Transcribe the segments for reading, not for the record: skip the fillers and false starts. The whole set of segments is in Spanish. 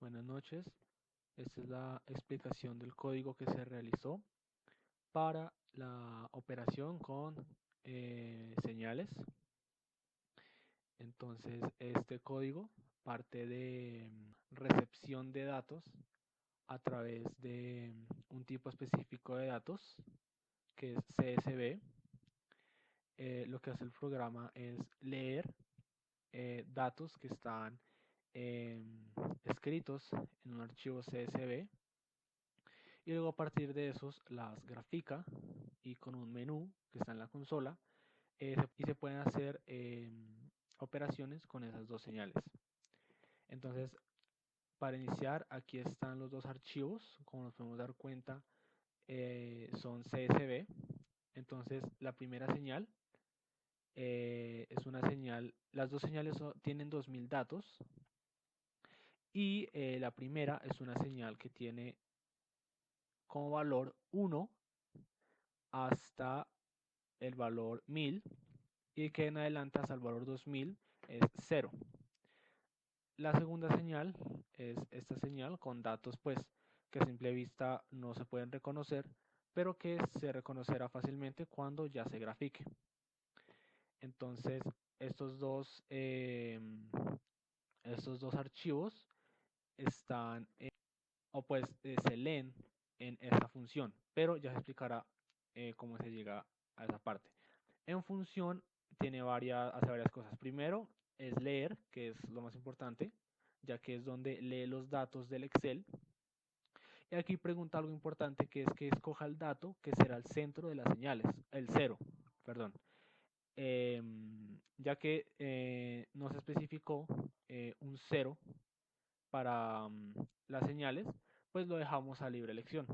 Buenas noches. Esta es la explicación del código que se realizó para la operación con señales. Entonces, este código parte de recepción de datos a través de un tipo específico de datos que es CSV. Lo que hace el programa es leer datos que están escritos en un archivo CSV y luego a partir de esos las grafica y con un menú que está en la consola y se pueden hacer operaciones con esas dos señales. Entonces, para iniciar, aquí están los dos archivos, como nos podemos dar cuenta, son CSV. Entonces, la primera señal es una señal, las dos señales tienen 2000 datos y la primera es una señal que tiene como valor 1 hasta el valor 1000 y que en adelante hasta el valor 2000 es 0. La segunda señal es esta señal con datos pues que a simple vista no se pueden reconocer, pero que se reconocerá fácilmente cuando ya se grafique. Entonces estos dos, estos dos archivos están o pues se leen en esta función, pero ya se explicará cómo se llega a esa parte. En función hace varias cosas. Primero es leer, que es lo más importante, ya que es donde lee los datos del Excel. Y aquí pregunta algo importante, que es que escoja el dato que será el centro de las señales, el cero, perdón. Ya que no se especificó un cero para las señales, pues lo dejamos a libre elección.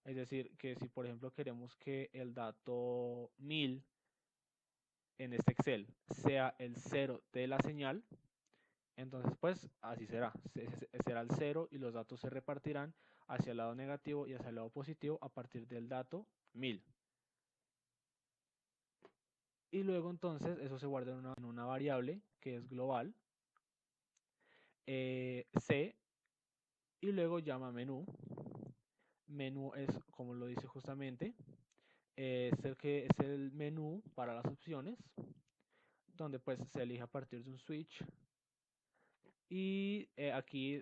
Es decir, que si por ejemplo queremos que el dato 1000 en este Excel sea el cero de la señal, entonces pues así será. Será el cero y los datos se repartirán hacia el lado negativo y hacia el lado positivo a partir del dato 1000. Y luego entonces eso se guarda en una variable que es global, C, y luego llama menú. Menú es, como lo dice justamente, es el menú para las opciones, donde pues se elige a partir de un switch. Y aquí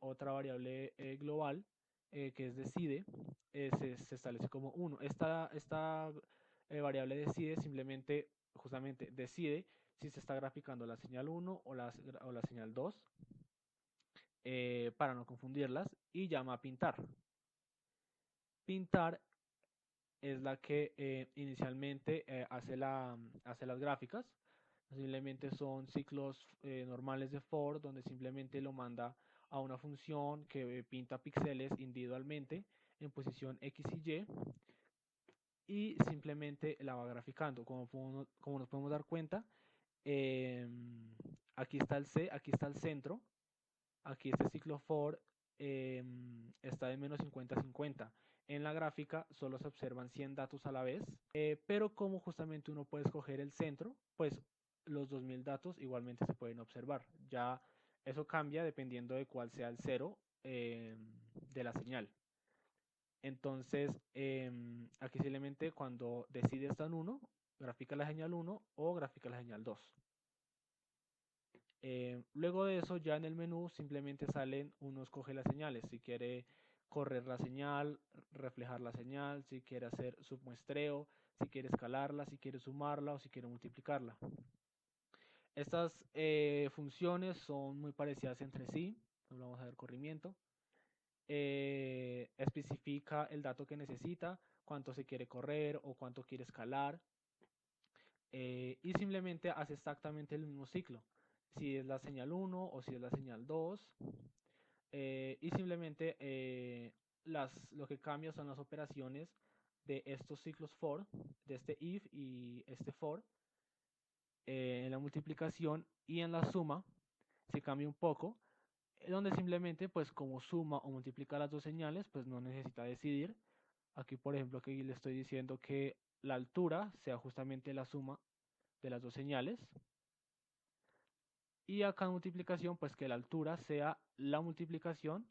otra variable global que es decide, se establece como 1. Esta variable decide simplemente, justamente decide si se está graficando la señal 1 o la señal 2 para no confundirlas y llama a pintar. Pintar es la que inicialmente hace las gráficas. Simplemente son ciclos normales de for donde simplemente lo manda a una función que pinta píxeles individualmente en posición X y simplemente la va graficando. Como nos podemos dar cuenta, eh, aquí está el C, aquí está el centro, aquí este ciclo for está de menos 50-50. En la gráfica solo se observan 100 datos a la vez, pero como justamente uno puede escoger el centro, pues los 2000 datos igualmente se pueden observar. Ya eso cambia dependiendo de cuál sea el cero de la señal. Entonces, aquí simplemente cuando decide está en 1, grafica la señal 1 o grafica la señal 2. Luego de eso, ya en el menú simplemente salen, uno escoge las señales, si quiere correr la señal, reflejar la señal, si quiere hacer submuestreo, si quiere escalarla, si quiere sumarla o si quiere multiplicarla. Estas funciones son muy parecidas entre sí, vamos a ver corrimiento. Especifica el dato que necesita, cuánto se quiere correr o cuánto quiere escalar. Y simplemente hace exactamente el mismo ciclo, si es la señal 1 o si es la señal 2, y simplemente lo que cambia son las operaciones de estos ciclos for, de este if y este for, en la multiplicación y en la suma se cambia un poco, donde simplemente pues como suma o multiplica las dos señales pues no necesita decidir. Aquí por ejemplo aquí le estoy diciendo que la altura sea justamente la suma de las dos señales Y acá en multiplicación, pues que la altura sea la multiplicación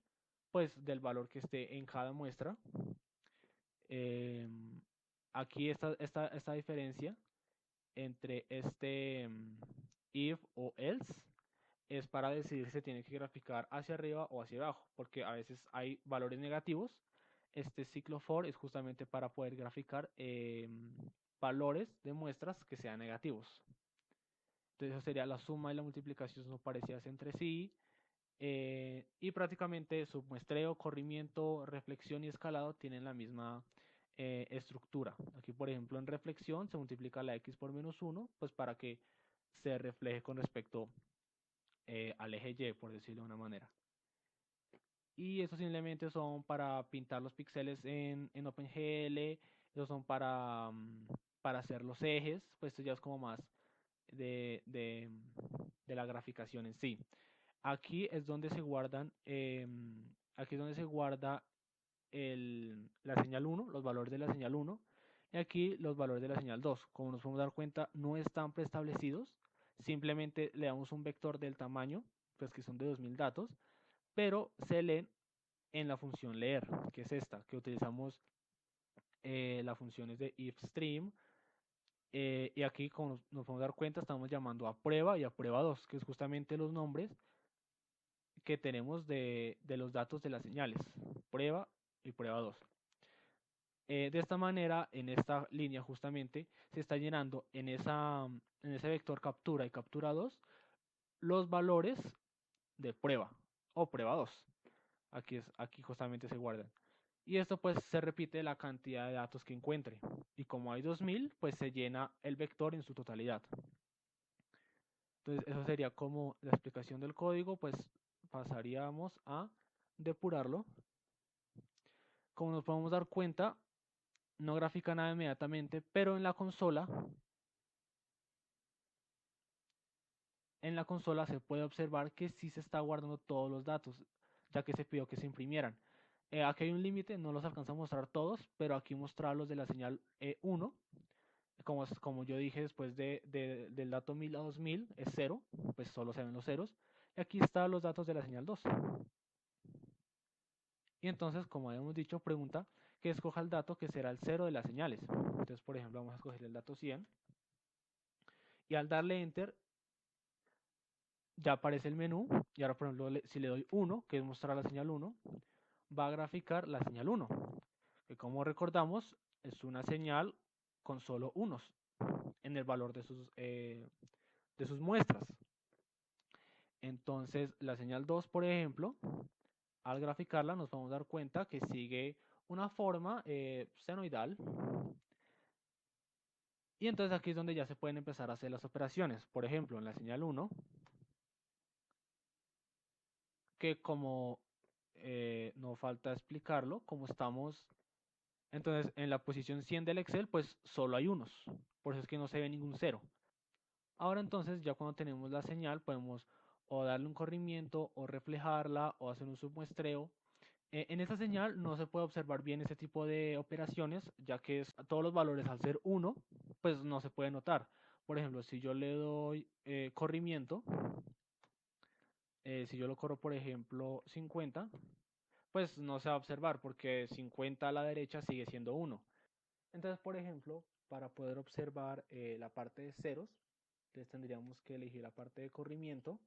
pues del valor que esté en cada muestra. Aquí esta diferencia entre este if o else es para decidir si se tiene que graficar hacia arriba o hacia abajo, porque a veces hay valores negativos. Este ciclo for es justamente para poder graficar valores de muestras que sean negativos. Entonces eso sería la suma y la multiplicación son parecidas entre sí. Y prácticamente submuestreo, corrimiento, reflexión y escalado tienen la misma estructura. Aquí, por ejemplo, en reflexión se multiplica la x por -1, pues para que se refleje con respecto al eje Y, por decirlo de una manera. Y estos simplemente son para pintar los píxeles en OpenGL, esos son para hacer los ejes, pues esto ya es como más de la graficación en sí. Aquí es donde se guardan, aquí es donde se guarda la señal 1, los valores de la señal 1, y aquí los valores de la señal 2. Como nos podemos dar cuenta, no están preestablecidos, simplemente le damos un vector del tamaño, pues que son de 2000 datos, pero se leen en la función leer, que es esta, que utilizamos las funciones de ifstream, y aquí, como nos podemos dar cuenta, estamos llamando a prueba y a prueba 2, que es justamente los nombres que tenemos de los datos de las señales, prueba y prueba 2. De esta manera, en esta línea justamente, se está llenando en ese vector captura y captura 2 los valores de prueba o prueba 2. Aquí justamente se guardan. Y esto pues se repite la cantidad de datos que encuentre. Y como hay 2000, pues se llena el vector en su totalidad. Entonces eso sería como la explicación del código, pues pasaríamos a depurarlo. Como nos podemos dar cuenta, no grafica nada inmediatamente, pero en la consola se puede observar que sí se está guardando todos los datos, ya que se pidió que se imprimieran. Aquí hay un límite, no los alcanza a mostrar todos, pero aquí mostrar los de la señal 1. Como yo dije, después del dato 1000 a 2000 es 0, pues solo se ven los ceros. Y aquí están los datos de la señal 2. Y entonces, como habíamos dicho, pregunta que escoja el dato que será el 0 de las señales. Entonces, por ejemplo, vamos a escoger el dato 100. Y al darle Enter, ya aparece el menú. Y ahora, por ejemplo, si le doy 1, que es mostrar la señal 1, va a graficar la señal 1. Que como recordamos, es una señal con solo unos en el valor de sus muestras. Entonces, la señal 2, por ejemplo, al graficarla nos vamos a dar cuenta que sigue una forma senoidal. Y entonces aquí es donde ya se pueden empezar a hacer las operaciones. Por ejemplo, en la señal 1, que como no falta explicarlo, como estamos entonces en la posición 100 del Excel, pues solo hay unos. Por eso es que no se ve ningún cero. Ahora entonces, ya cuando tenemos la señal, podemos o darle un corrimiento, o reflejarla, o hacer un submuestreo. En esta señal no se puede observar bien ese tipo de operaciones, ya que todos los valores al ser 1, pues no se puede notar. Por ejemplo, si yo le doy corrimiento, si yo lo corro, por ejemplo, 50, pues no se va a observar porque 50 a la derecha sigue siendo 1. Entonces, por ejemplo, para poder observar la parte de ceros, entonces tendríamos que elegir la parte de corrimiento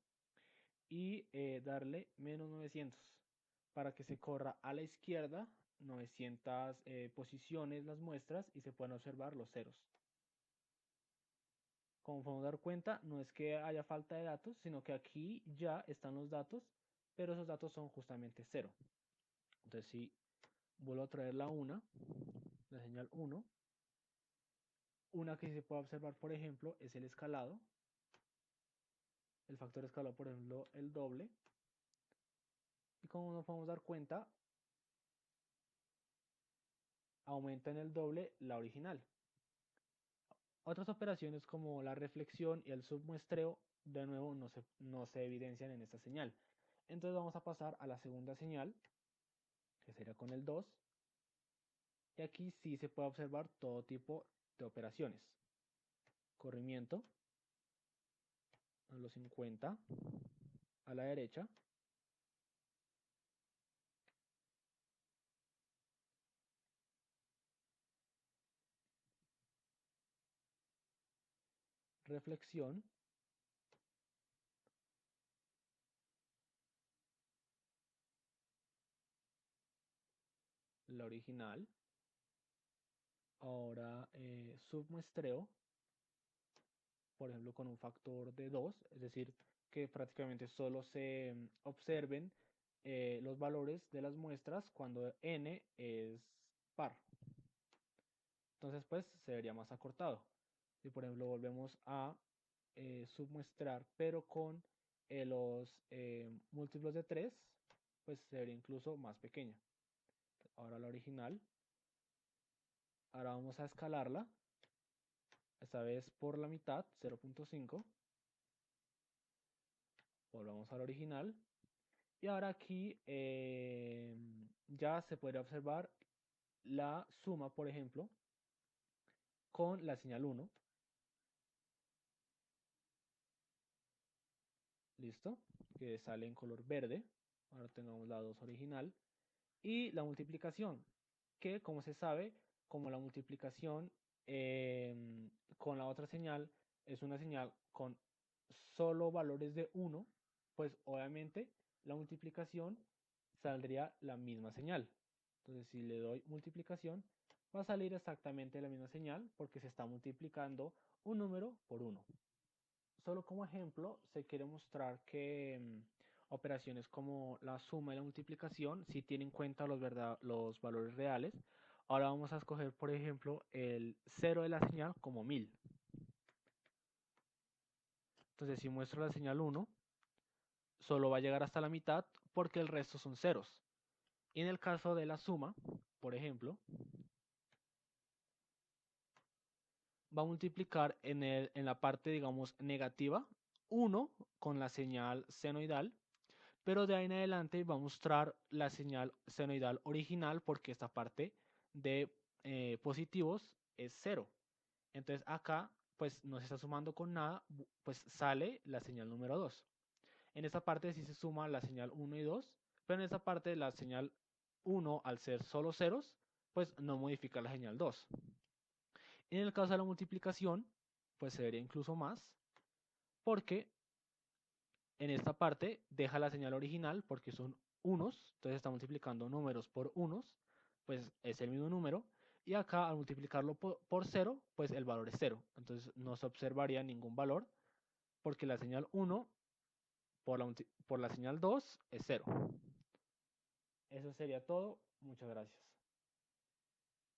y darle -900 para que se corra a la izquierda 900 posiciones las muestras y se puedan observar los ceros. Como podemos dar cuenta, no es que haya falta de datos, sino que aquí ya están los datos, pero esos datos son justamente cero. Entonces, si vuelvo a traer la señal 1, una que se puede observar, por ejemplo, es el escalado. El factor escalado, por ejemplo, el doble. Y como nos podemos dar cuenta, aumenta en el doble la original. Otras operaciones como la reflexión y el submuestreo, de nuevo, no se evidencian en esta señal. Entonces vamos a pasar a la segunda señal, que sería con el 2. Y aquí sí se puede observar todo tipo de operaciones. Corrimiento, a los 50 a la derecha. Reflexión. La original. Ahora submuestreo, por ejemplo, con un factor de 2, es decir, que prácticamente solo se observen los valores de las muestras cuando n es par. Entonces, pues, se vería más acortado. Si, por ejemplo, volvemos a submuestrar, pero con los múltiplos de 3, pues se vería incluso más pequeña. Ahora la original. Ahora vamos a escalarla, esta vez por la mitad, 0.5. Volvamos al original. Y ahora aquí ya se puede observar la suma, por ejemplo, con la señal 1. ¿Listo? Que sale en color verde. Ahora tengamos la 2 original. Y la multiplicación, que como se sabe, como la multiplicación con la otra señal es una señal con solo valores de 1, pues obviamente la multiplicación saldría la misma señal. Entonces si le doy multiplicación, va a salir exactamente la misma señal porque se está multiplicando un número por 1. Solo como ejemplo, se quiere mostrar que operaciones como la suma y la multiplicación sí tienen en cuenta los valores reales. Ahora vamos a escoger, por ejemplo, el 0 de la señal como 1000. Entonces, si muestro la señal 1, solo va a llegar hasta la mitad porque el resto son ceros. Y en el caso de la suma, por ejemplo, va a multiplicar en la parte, digamos, negativa 1 con la señal senoidal. Pero de ahí en adelante va a mostrar la señal senoidal original porque esta parte de positivos es 0. Entonces acá pues no se está sumando con nada, pues sale la señal número 2. En esta parte sí se suma la señal 1 y 2, pero en esta parte la señal 1 al ser solo ceros, pues no modifica la señal 2. En el caso de la multiplicación, pues se vería incluso más, porque en esta parte deja la señal original porque son unos, entonces está multiplicando números por unos, pues es el mismo número. Y acá al multiplicarlo por 0, pues el valor es 0. Entonces no se observaría ningún valor porque la señal 1 por la señal 2 es 0. Eso sería todo. Muchas gracias.